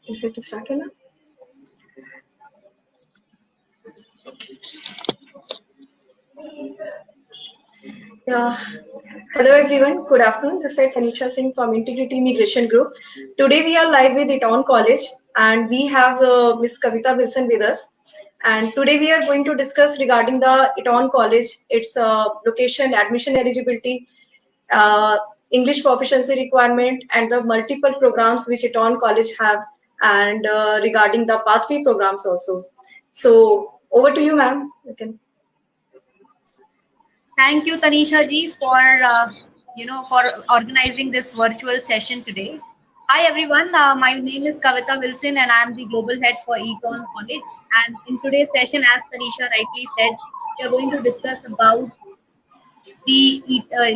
Is it started now? Yeah. Hello everyone. Good afternoon. This is Tanisha Singh from Integrity Immigration Group. Today we are live with Eton College and we have Miss Kavita Wilson with us. And today we are going to discuss regarding the Eton College, its location, admission eligibility, uh, English proficiency requirement, and the multiple programs which Eton College have, and regarding the pathway programs also. So over to you, ma'am. You can. Thank you, Tanisha ji, for for organizing this virtual session today. Hi everyone, my name is Kavita Wilson and I am the global head for Eton College. And in today's session, as Tanisha rightly said, we are going to discuss about the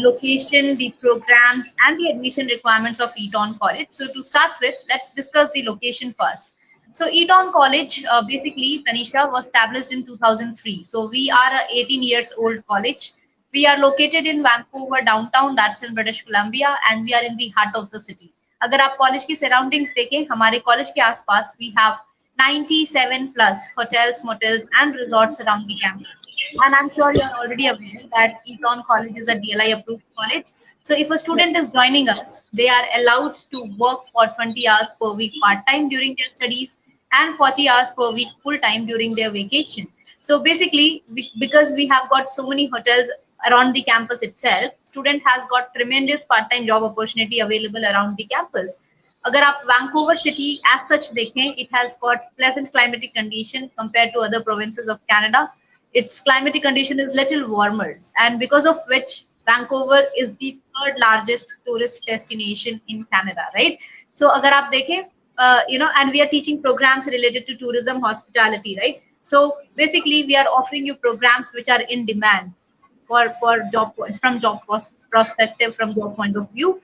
location, the programs, and the admission requirements of Eton College. So to start with, let's discuss the location first. So Eton College, basically, Tanisha, was established in 2003. So we are a 18 years old college. We are located in Vancouver downtown, that's in British Columbia, and we are in the heart of the city. अगर आप college की surroundings देखें, हमारे college के आसपास we have 97 plus hotels, motels, and resorts around the campus. And I'm sure you're already aware that Eton College is a DLI approved college. So if a student is joining us, they are allowed to work for 20 hours per week part time during their studies and 40 hours per week full time during their vacation. So basically, because we have got so many hotels around the campus itself, student has got tremendous part time job opportunity available around the campus. अगर आप Vancouver city as such देखें, it has got pleasant climatic condition compared to other provinces of Canada. Its climatic condition is little warmer, and because of which Vancouver is the third largest tourist destination in Canada, right? So agar aap dekhein, and we are teaching programs related to tourism, hospitality, right? So basically we are offering you programs which are in demand for job, from job perspective, from job point of view.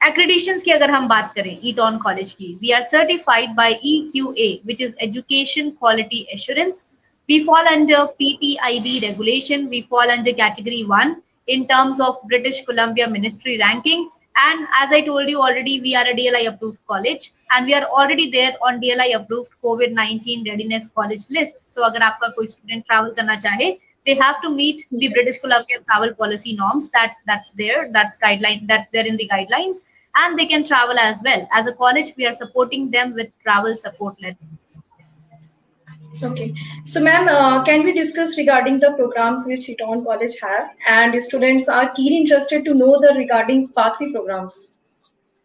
Accreditations की अगर हम बात करें Eton College की, we are certified by EQA, which is Education Quality Assurance. We fall under PTIB regulation. We fall under category 1 in terms of British Columbia Ministry ranking. And as I told you already, we are a DLI approved college and we are already there on DLI approved COVID-19 readiness college list. So अगर आपका कोई student travel करना चाहे, they have to meet the British Columbia travel policy norms that's there in the guidelines, and they can travel as well. As a college, we are supporting them with travel support letters. Okay. So, ma'am, can we discuss regarding the programs which Eton College have, and students are keenly interested to know the regarding pathway programs?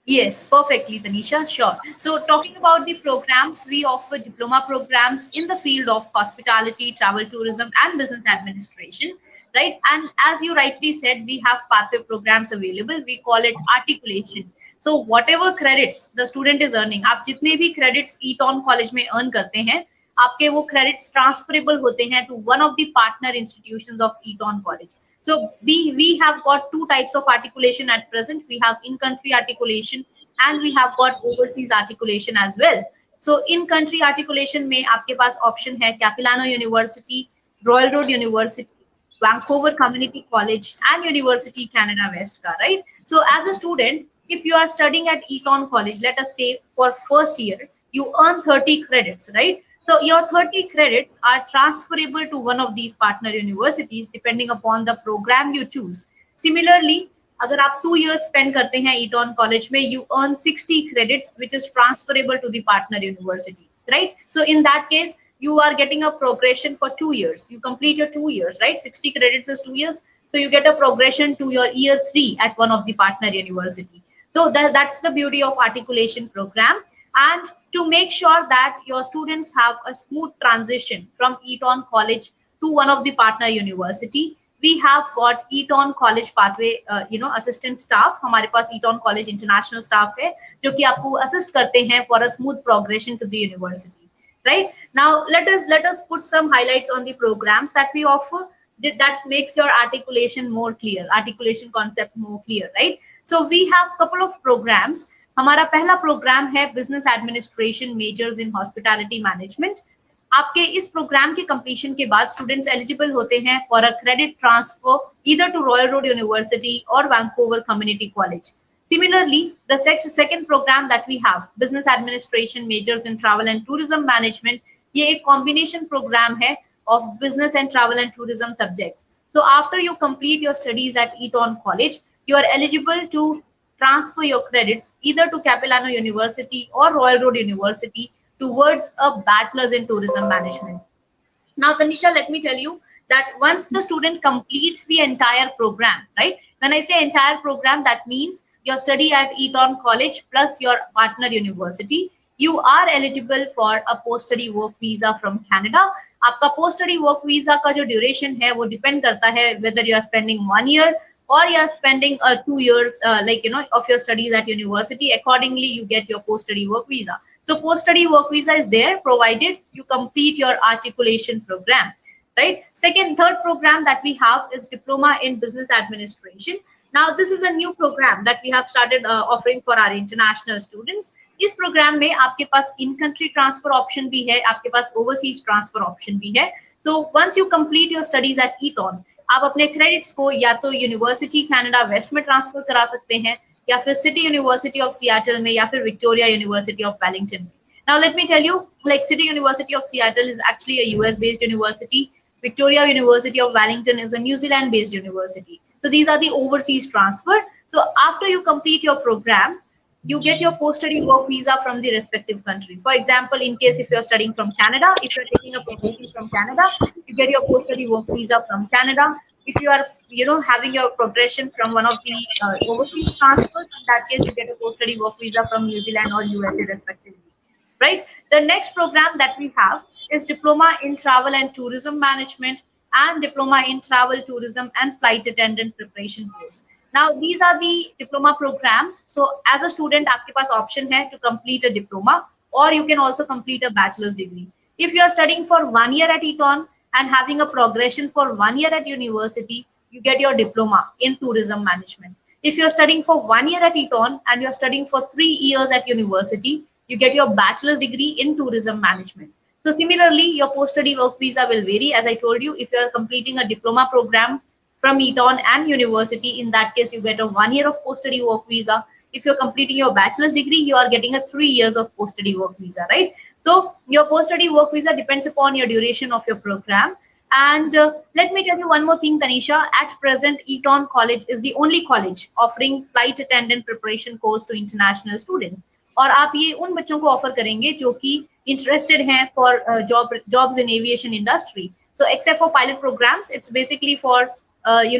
Yes, perfectly, Tanisha. Sure. So, talking about the programs, we offer diploma programs in the field of hospitality, travel tourism, and business administration, right? And as you rightly said, we have pathway programs available. We call it articulation. So, whatever credits the student is earning, आप जितने भी credits Eton College में earn करते हैं, आपके वो credits transferable होते हैं to one of the partner institutions of Eton College. So we have got two types of articulation at present. We have in-country articulation and we have got overseas articulation as well. So in-country articulation में आपके पास option है Capilano University, Royal Road University, Vancouver Community College, and University Canada West का, right? So as a student, if you are studying at Eton College, let us say for first year, you earn 30 credits, right? So your 30 credits are transferable to one of these partner universities depending upon the program you choose. Similarly, अगर आप 2 years spend करते हैं Eton College में, you earn 60 credits which is transferable to the partner university, right? So in that case, you are getting a progression for 2 years. You complete your 2 years, right? 60 credits is 2 years. So you get a progression to your year 3 at one of the partner university. So that's the beauty of articulation program. And to make sure that your students have a smooth transition from Eton College to one of the partner university, we have got Eton College pathway, assistant staff. हमारे पास Eton College international staff है, जो कि आपको assist करते हैं for a smooth progression to the university. Right now, let us put some highlights on the programs that we offer that makes your articulation more clear, articulation concept more clear, right? So we have couple of programs. हमारा पहला programme है business administration measures in hospitality management. आपके इस programme के completion के बाद students eligible होते हैं for a credit transfer either to Royal Road University और Vancouver Community College. Similarly, the second program that we have, Business Administration Majors in Travel and Tourism Management, ये एक combination program है of business and travel and tourism subjects. So after you complete your studies at Eton College, you are eligible to transfer your credits either to Capilano University or Royal Road University towards a bachelor's in tourism management. Now, Tanisha, let me tell you that once the student completes the entire program, right? When I say entire program, that means your study at Eton College plus your partner university, you are eligible for a post-study work visa from Canada. आपका post-study work visa का जो duration है वो depend करता है whether you are spending 1 year or you are spending 2 years of your studies at university. Accordingly, you get your post-study work visa. So post-study work visa is there provided you complete your articulation program, right? Third program that we have is Diploma in Business Administration. Now, this is a new program that we have started offering for our international students. इस program में आपके पास in-country transfer option भी है, आपके पास overseas transfer option भी है. So once you complete your studies at Eton, आप अपने credits को या तो University Canada West में transfer करा सकते हैं, या फिर City University of Seattle में, या फिर Victoria University of Wellington में. Now let me tell you, like City University of Seattle is actually a US-based university. Victoria University of Wellington is a New Zealand-based university. So these are the overseas transfer. So after you complete your program, you get your post-study work visa from the respective country. For example, in case if you're studying from Canada, if you're taking a promotion from Canada, you get your post-study work visa from Canada. If you are, having your progression from one of the overseas transfers, in that case, you get a post-study work visa from New Zealand or USA respectively, right? The next program that we have is Diploma in Travel and Tourism Management and Diploma in Travel, Tourism and Flight Attendant Preparation course. Now, these are the diploma programs. So as a student, आपके पास option है to complete a diploma, or you can also complete a bachelor's degree. If you are studying for 1 year at Eton and having a progression for 1 year at university, you get your diploma in tourism management. If you're studying for 1 year at Eton and you're studying for 3 years at university, you get your bachelor's degree in tourism management. So similarly, your post-study work visa will vary. As I told you, if you are completing a diploma program from Eton and university, in that case, you get a 1 year of post-study work visa. If you're completing your bachelor's degree, you are getting a 3 years of post-study work visa, right? So your post-study work visa depends upon your duration of your program. And let me tell you one more thing, Tanisha. At present, Eton College is the only college offering flight attendant preparation course to international students. और आप ये उन बच्चों को offer करेंगे जो कि interested हैं for jobs in aviation industry. So except for pilot programs, it's basically for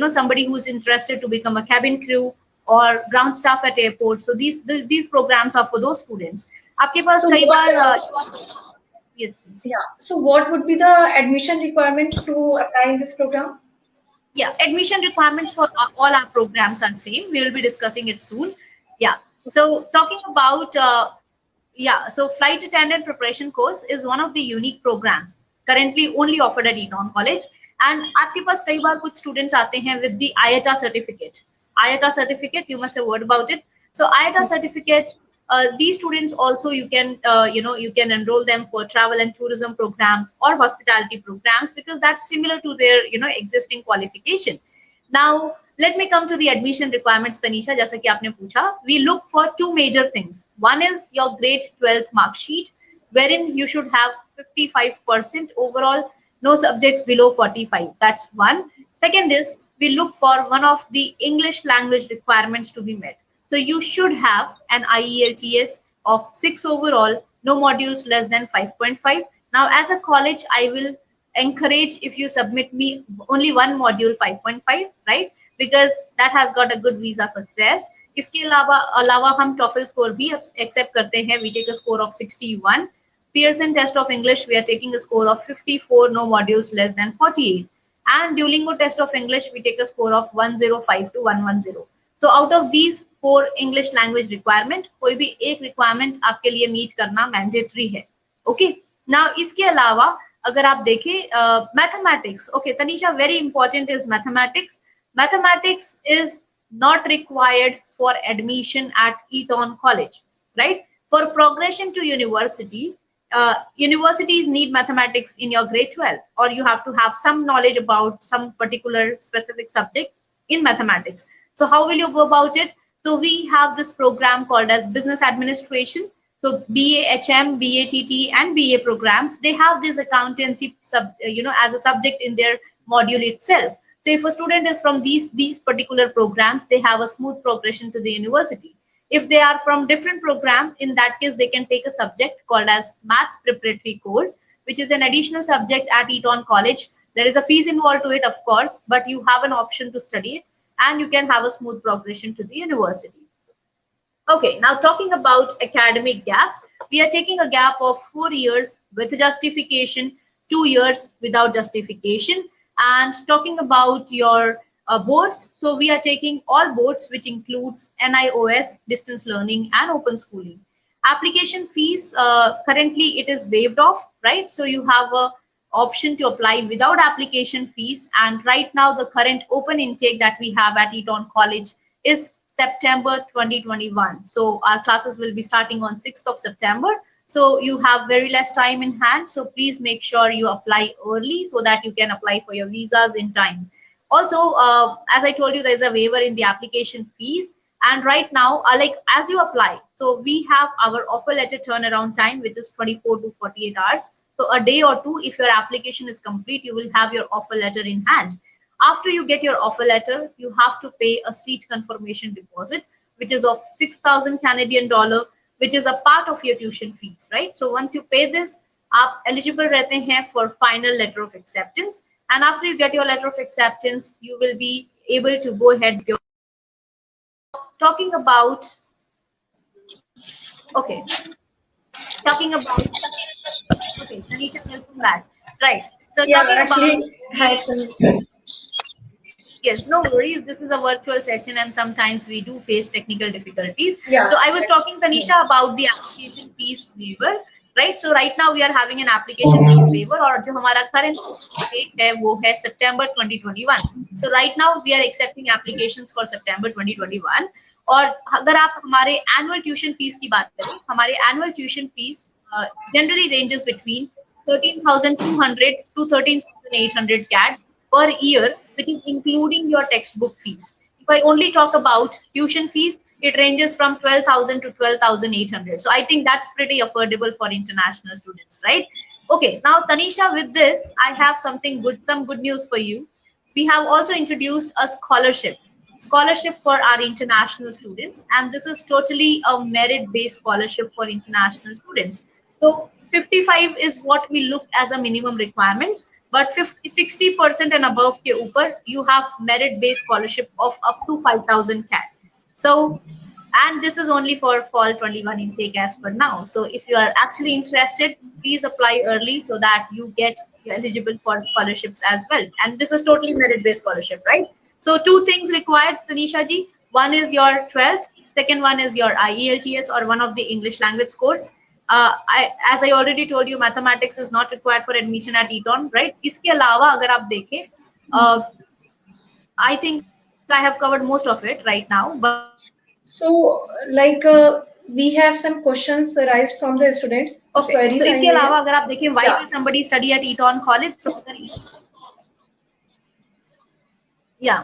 somebody who's interested to become a cabin crew or ground staff at airports. So these programs are for those students. आपके पास कई बार yes, please. Yeah. So what would be the admission requirement to apply in this program? Yeah, admission requirements for all our programs are same. We will be discussing it soon. Yeah. So talking about so flight attendant preparation course is one of the unique programs currently only offered at Eton College. And आपके पास कई बार कुछ students आते हैं with the IATA certificate. IATA certificate, you must have heard about it. So IATA certificate, these students also you can you can enroll them for travel and tourism programs or hospitality programs because that's similar to their existing qualification. Now let me come to the admission requirements, Tanisha. जैसा कि आपने पूछा, we look for two major things. One is your grade 12th mark sheet, wherein you should have 55% overall, no subjects below 45. That's one. Second is we look for one of the English language requirements to be met. So you should have an IELTS of 6 overall, no modules less than 5.5. Now, as a college, I will encourage if you submit me only one module 5.5, right? Because that has got a good visa success. इसके अलावा हम TOEFL score भी accept करते हैं. We take a score of 61. Pearson test of English, we are taking a score of 54, no modules less than 48. And Duolingo test of English, we take a score of 105 to 110. So out of these 4 English language requirement, कोई भी एक requirement आपके लिए meet करना mandatory है. Okay. Now इसके अलावा अगर आप देखें mathematics, okay, Tanisha, very important is mathematics. Mathematics is not required for admission at Eton College, right? For progression to university, universities need mathematics in your grade 12, or you have to have some knowledge about some particular specific subjects in mathematics. So how will you go about it? So we have this program called as business administration. So BAHM, BATT, and BA programs, they have this accountancy as a subject in their module itself. So if a student is from these particular programs, they have a smooth progression to the university. If they are from different program, in that case, they can take a subject called as Maths Preparatory Course, which is an additional subject at Eton College. There is a fees involved to it, of course, but you have an option to study it, and you can have a smooth progression to the university. Okay, now talking about academic gap, we are taking a gap of 4 years with justification, 2 years without justification, and talking about your boards. So we are taking all boards, which includes NIOS, distance learning, and open schooling. Application fees, currently it is waived off, right? So you have a option to apply without application fees. And right now, the current open intake that we have at Eton College is September 2021. So our classes will be starting on 6th of September. So you have very less time in hand. So please make sure you apply early so that you can apply for your visas in time. Also, as I told you, there's a waiver in the application fees. And right now, like as you apply, so we have our offer letter turnaround time, which is 24 to 48 hours. So a day or two, if your application is complete, you will have your offer letter in hand. After you get your offer letter, you have to pay a seat confirmation deposit, which is of 6,000 Canadian dollar, which is a part of your tuition fees, right? So once you pay this, आप eligible रहते हैं for final letter of acceptance. And after you get your letter of acceptance, you will be able to go ahead with your talking about, okay, talking about, okay, Tanisha, welcome back. Right. So Yeah, talking actually, about, hi, Sun. yes, no worries. This is a virtual session and sometimes we do face technical difficulties. Yeah. So I was talking, Tanisha, about the application fees waiver, right? So right now we are having an application fees waiver, और जो हमारा current date है वो है September 2021. So right now we are accepting applications for September 2021. और अगर आप हमारे annual tuition fees की बात करें, हमारे annual tuition fees generally ranges between 13,200 to 13,800 CAD per year, which is including your textbook fees. If I only talk about tuition fees, it ranges from 12,000 to 12,800. So I think that's pretty affordable for international students, right? Okay, now Tanisha, with this, I have something good, some good news for you. We have also introduced a scholarship for our international students, and this is totally a merit-based scholarship for international students. So 55 is what we look as a minimum requirement, but 60% and above के ऊपर you have merit-based scholarship of up to 5,000 CAD. So, and this is only for fall 21 intake as per now. So if you are actually interested, please apply early so that you get eligible for scholarships as well. And this is totally merit-based scholarship, right? So two things required, Tanisha ji. One is your 12th, second one is your IELTS or one of the English language course. As I already told you, mathematics is not required for admission at Eton, right? इसके अलावा अगर आप देखें, I think I have covered most of it right now. But So, like, we have some questions arise from the students. okay, Queries so इसके आएंगे. अलावा अगर आप देखें, why Yeah. will somebody study at Eton College? So yeah.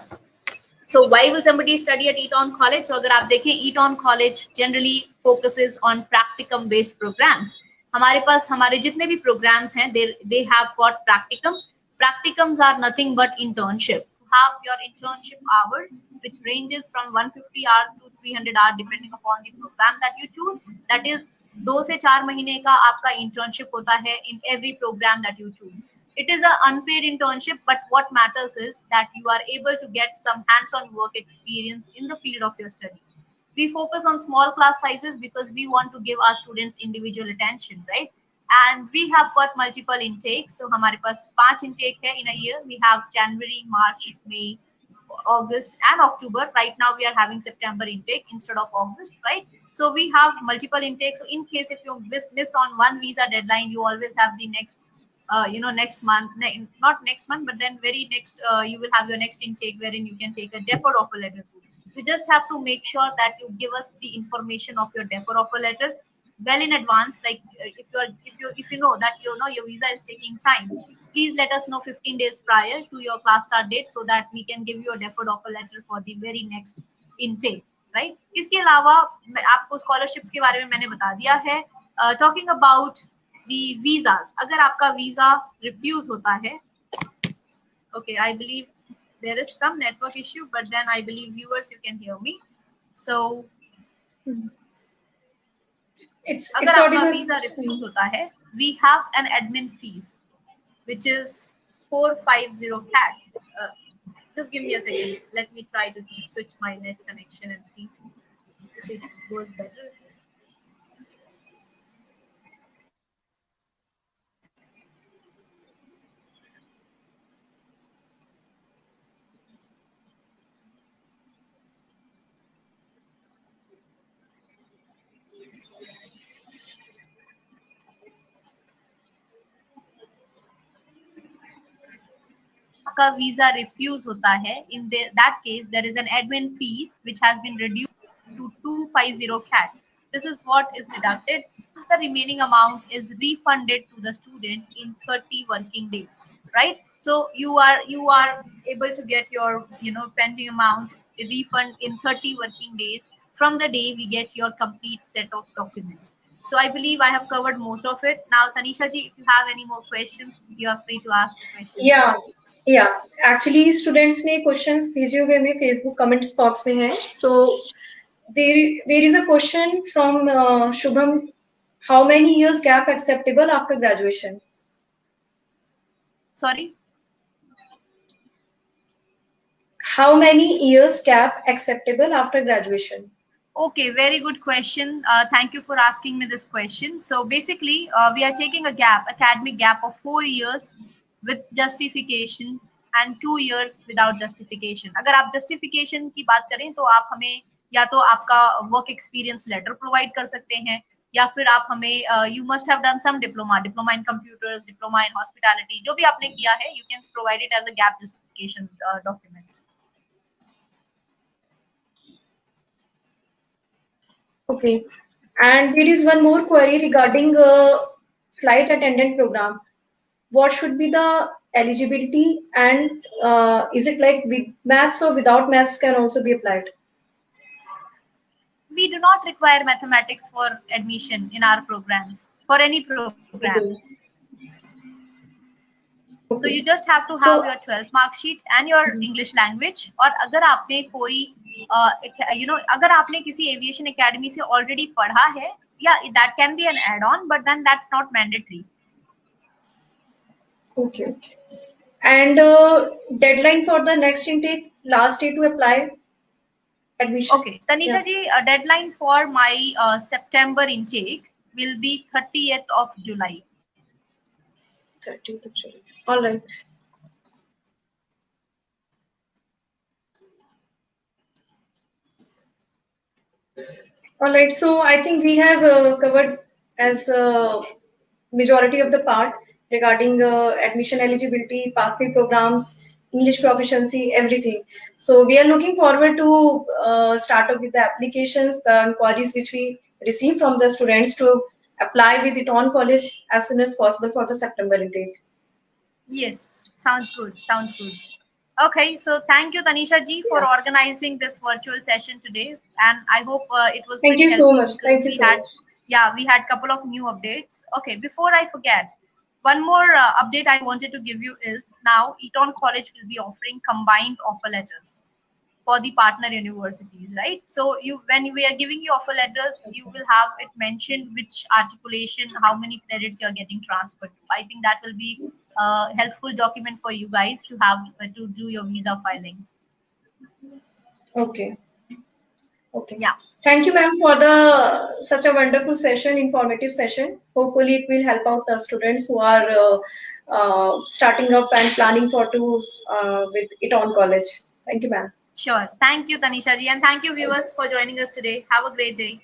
So why will somebody study at Eton College? So अगर आप देखें, Eton College generally focuses on practicum based programs. हमारे पास हमारे जितने भी programs हैं, they have got practicum. Practicums are nothing but internship. You have your internship hours, which ranges from 150 hours to 300 hours depending upon the program that you choose. That is 2 से 4 महीने का आपका internship होता है in every program that you choose. It is an unpaid internship, but what matters is that you are able to get some hands-on work experience in the field of your study. We focus on small class sizes because we want to give our students individual attention, right? And we have got multiple intakes. So हमारे पास 5 intake है in a year. We have January, March, May, August, and October. Right now we are having September intake instead of August, right? So we have multiple intakes. So in case if you miss on one visa deadline, you always have the next next month, not next month, but then very next, you will have your next intake wherein you can take a deferred offer letter. You just have to make sure that you give us the information of your deferred offer letter well in advance. Like if you know that your visa is taking time, please let us know 15 days prior to your class start date so that we can give you a deferred offer letter for the very next intake, right. इसके अलावा आपको scholarships के बारे में मैंने बता दिया है। टॉकिंग अबाउट दी वीजाज, अगर आपका वीजा रिफ्यूज होता है, okay, I believe there is some network issue, but then I believe viewers you can hear me. So अगर आपका वीजा रिफ्यूज होता है, we have an admin fees which is 450 CAD. Just give me a second. Let me try to switch my net connection and see if it goes better. आपका visa refuse होता है, in that case there is an admin fees which has been reduced to 250 CAD. This is what is deducted. The remaining amount is refunded to the student in 30 working days, right? So you are able to get your pending amount refund in 30 working days from the day we get your complete set of documents. So I believe I have covered most of it. Now, Tanisha ji, if you have any more questions, you are free to ask the questions. या actually students ने questions भेजे हुए में Facebook comments box में है. So there is a question from Shubham, how many years gap acceptable after graduation? Sorry? How many years gap acceptable after graduation? Okay, very good question. Thank you for asking me this question. So basically, we are taking a gap, academic gap of 4 years with justification and 2 years without justification. अगर आप justification की बात करें तो आप हमें या तो आपका work experience letter provide कर सकते हैं, या फिर आप हमें you must have done some diploma in computers, diploma in hospitality, जो भी आपने किया है, you can provide it as a gap justification document. Okay, and there is one more query regarding flight attendant program. What should be the eligibility, and is it like with maths or without maths can also be applied? We do not require mathematics for admission in our programs, for any program. Okay. So you just have to have your 12th mark sheet and your English language. और अगर आपने कोई अगर आपने किसी aviation academy से already पढ़ा है, yeah, that can be an add-on, but then that's not mandatory. Okay. And deadline for the next intake, last day to apply admission? Okay, Tanisha ji, deadline for my September intake will be 30th of July. 30th of July. All right. All right. So I think we have covered as majority of the part regarding admission eligibility, pathway programs, English proficiency, everything. So we are looking forward to start up with the applications, the inquiries which we receive from the students to apply with Eton College as soon as possible for the September intake. Yes, sounds good. Sounds good. Okay, so thank you, Tanisha ji, for organizing this virtual session today, and I hope it was. Thank you so much. Thank you so much. Yeah, we had a couple of new updates. Okay, before I forget, one more update I wanted to give you is now Eton College will be offering combined offer letters for the partner universities, right? So when we are giving you offer letters, you will have it mentioned which articulation, how many credits you are getting transferred to. I think that will be a helpful document for you guys to have to do your visa filing. Okay. Okay. Yeah. Thank you, ma'am, for such a wonderful session, informative session. Hopefully, it will help out the students who are starting up and planning for tours with Eton College. Thank you, ma'am. Sure. Thank you, Tanisha ji, and thank you, viewers, for joining us today. Have a great day.